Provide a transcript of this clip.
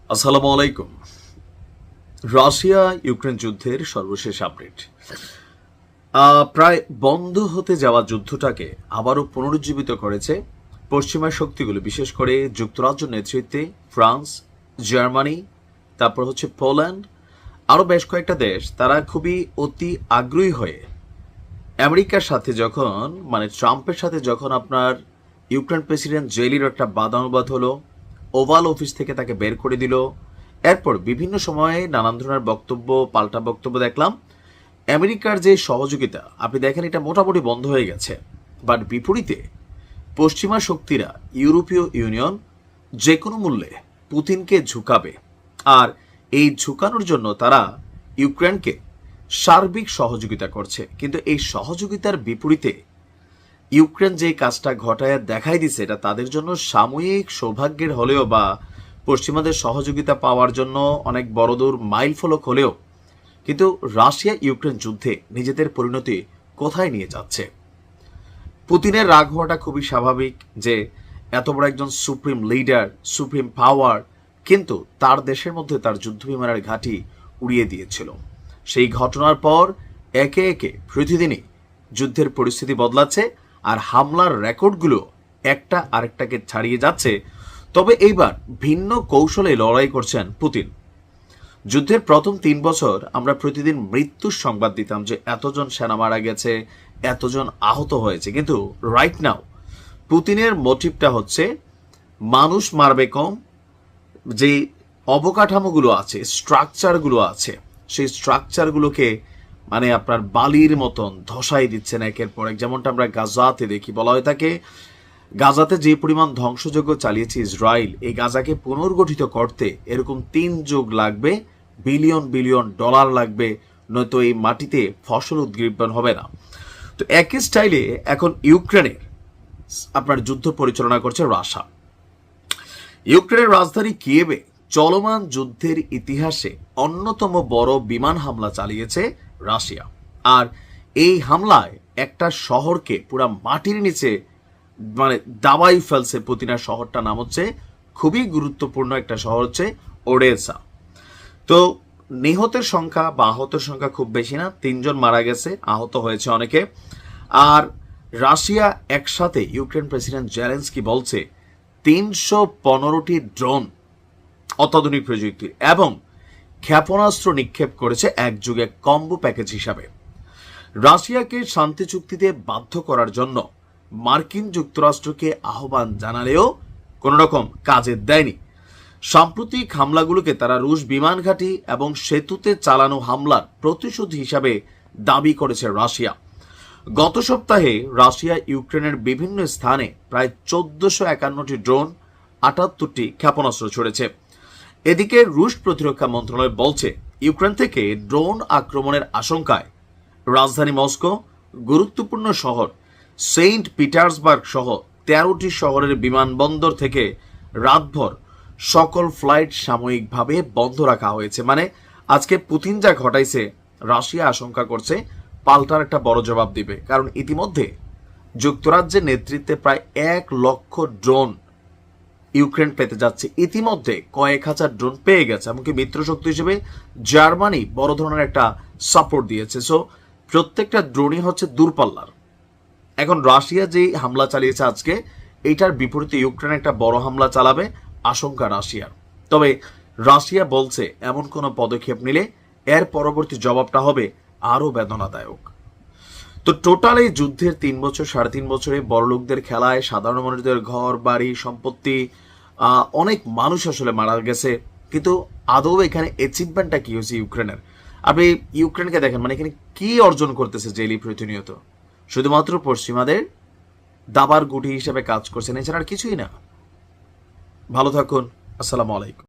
আসসালামু আলাইকুম। Russia Ukraine যুদ্ধের সর্বশেষ আপডেট। প্রায় বন্ধ হতে যাওয়া যুদ্ধটাকে আবারও পুনরুজ্জীবিত করেছে পশ্চিমা শক্তিগুলো, বিশেষ করে যুক্তরাজ্য নেতৃত্বে ফ্রান্স, জার্মানি, তারপর হচ্ছে পোল্যান্ড, আরও বেশ কয়েকটা দেশ। তারা খুবই অতি আগ্রহী হয়ে আমেরিকার সাথে যখন ট্রাম্পের সাথে যখন আপনার ইউক্রেন প্রেসিডেন্ট জেলির একটা বাদানুবাদ হলো, ওভাল অফিস থেকে তাকে বের করে দিল, এরপর বিভিন্ন সময়ে নানান ধরনের বক্তব্য, পাল্টা বক্তব্য দেখলাম। আমেরিকার যে সহযোগিতা আপনি দেখেন এটা মোটামুটি বন্ধ হয়ে গেছে। বাট বিপরীতে পশ্চিমা শক্তিরা, ইউরোপীয় ইউনিয়ন যে কোনো মূল্যে পুতিনকে ঝুঁকাবে, আর এই ঝুঁকানোর জন্য তারা ইউক্রেনকে সার্বিক সহযোগিতা করছে। কিন্তু এই সহযোগিতার বিপরীতে ইউক্রেন যে কাজটা ঘটায় দেখাই দিছে, এটা তাদের জন্য সাময়িক সৌভাগ্যের হলেও বা পশ্চিমাদের সহযোগিতা পাওয়ার জন্য অনেক বড়দূর মাইল ফলক হলেও কিন্তু রাশিয়া ইউক্রেন যুদ্ধে নিজেদের পরিণতি কোথায় নিয়ে যাচ্ছে। পুতিনের রাগ হওয়াটা খুবই স্বাভাবিক, যে এত বড় একজন সুপ্রিম লিডার, সুপ্রিম পাওয়ার, কিন্তু তার দেশের মধ্যে তার যুদ্ধ বিমানের ঘাঁটি উড়িয়ে দিয়েছিল। সেই ঘটনার পর একে একে প্রতিদিনই যুদ্ধের পরিস্থিতি বদলাচ্ছে, আর হামলার রেকর্ডগুলো একটা আরেকটাকে ছাড়িয়ে যাচ্ছে। তবে এইবার ভিন্ন কৌশলে লড়াই করছেন পুতিন। যুদ্ধের প্রথম 3 বছর আমরা প্রতিদিন মৃত্যুর সংবাদ দিতাম, যে এতজন সেনা মারা গেছে, এতজন আহত হয়েছে। কিন্তু রাইট নাও পুতিনের মোটিভটা হচ্ছে মানুষ মারবে কম, যে অবকাঠামোগুলো আছে, স্ট্রাকচারগুলো আছে, সেই স্ট্রাকচারগুলোকে আপনার বালির মতন ধসাই দিচ্ছেন একের পর এক। যেমনটা আমরা গাজাতে দেখি, বলা হয়ে থাকে গাজাতে যে পরিমাণ ধ্বংসযজ্ঞ চালিয়েছে ইসরায়েল, এই গাজাকে পুনর্গঠিত করতে এরকম 3 যুগ লাগবে, বিলিয়ন বিলিয়ন ডলার লাগবে, নয়তো এই মাটিতে ফসল উদ্গীপন হবে না। তো একই স্টাইলে এখন ইউক্রেনের আপনার যুদ্ধ পরিচালনা করছে রাশিয়া। ইউক্রেনের রাজধানী কিয়েভে চলমান যুদ্ধের ইতিহাসে অন্যতম বড় বিমান হামলা চালিয়েছে রাশিয়া। আর এই হামলায় একটা শহরকে পুরা মাটির নিচে দাবাই ফেলছে পুতিনের। শহরটার নাম হচ্ছে, খুবই গুরুত্বপূর্ণ একটা শহর হচ্ছে ওডেসা। তো নিহতের সংখ্যা বা আহতের সংখ্যা খুব বেশি না, 3 জন মারা গেছে, আহত হয়েছে অনেকে। আর রাশিয়া একসাথে ইউক্রেন প্রেসিডেন্ট জেলেনস্কি বলছে 315টি ড্রোন, অত্যাধুনিক প্রযুক্তির এবং ক্ষেপণাস্ত্র নিক্ষেপ করেছে একযুগে কম্বো প্যাকেজ হিসাবে। রাশিয়াকে শান্তি চুক্তিতে বাধ্য করার জন্য মার্কিন যুক্তরাষ্ট্রকে আহ্বান জানালেও কোন রকম কাজে দেয়নি। সাম্প্রতিক হামলাগুলোকে তারা রুশ বিমান ঘাঁটি এবং সেতুতে চালানো হামলার প্রতিশোধ হিসাবে দাবি করেছে রাশিয়া। গত সপ্তাহে রাশিয়া ইউক্রেনের বিভিন্ন স্থানে প্রায় 1451টি ড্রোন, 78টি ক্ষেপণাস্ত্র ছড়েছে। এদিকে রুশ প্রতিরক্ষা মন্ত্রণালয় বলছে ইউক্রেন থেকে ড্রোন আক্রমণের আশঙ্কায় রাজধানী মস্কো, গুরুত্বপূর্ণ শহর সেন্ট পিটার্সবার্গ সহ 13টি শহরের বিমানবন্দর থেকে রাতভর সকল ফ্লাইট সাময়িকভাবে বন্ধ রাখা হয়েছে। আজকে পুতিন যা ঘটাইছে, রাশিয়া আশঙ্কা করছে পাল্টার একটা বড় জবাব দিবে। কারণ ইতিমধ্যে যুক্তরাজ্যের নেতৃত্বে প্রায় 1 লক্ষ ড্রোন ইউক্রেন পেতে যাচ্ছে। ইতিমধ্যে কয়েক হাজার ড্রোন পেয়ে গেছে, এমনকি মিত্রশক্তি হিসেবে জার্মানি বড় ধরনের একটা সাপোর্ট দিয়েছে। সো প্রত্যেকটা ড্রোনই হচ্ছে দূরপাল্লার। এখন রাশিয়া যে হামলা চালিয়েছে আজকে, এইটার বিপরীতে ইউক্রেন একটা বড় হামলা চালাবে আশঙ্কা রাশিয়ার। তবে রাশিয়া বলছে এমন কোনো পদক্ষেপ নিলে এর পরবর্তী জবাবটা হবে আরো বেদনাদায়ক। তো টোটাল এই যুদ্ধের 3 বছর, 3.5 বছরে বড়লোকদের খেলায় সাধারণ মানুষদের ঘর বাড়ি সম্পত্তি, অনেক মানুষ আসলে মারা গেছে। কিন্তু আদৌ এখানে অ্যাচিভমেন্টটা কি হয়েছে ইউক্রেনের? আপনি ইউক্রেনকে দেখেন, এখানে কি অর্জন করতেছে জেলি প্রতিনিয়ত? শুধুমাত্র পশ্চিমাদের দাবার গুটি হিসেবে কাজ করছেন, এছাড়া আর কিছুই না। ভালো থাকুন। আসসালামু আলাইকুম।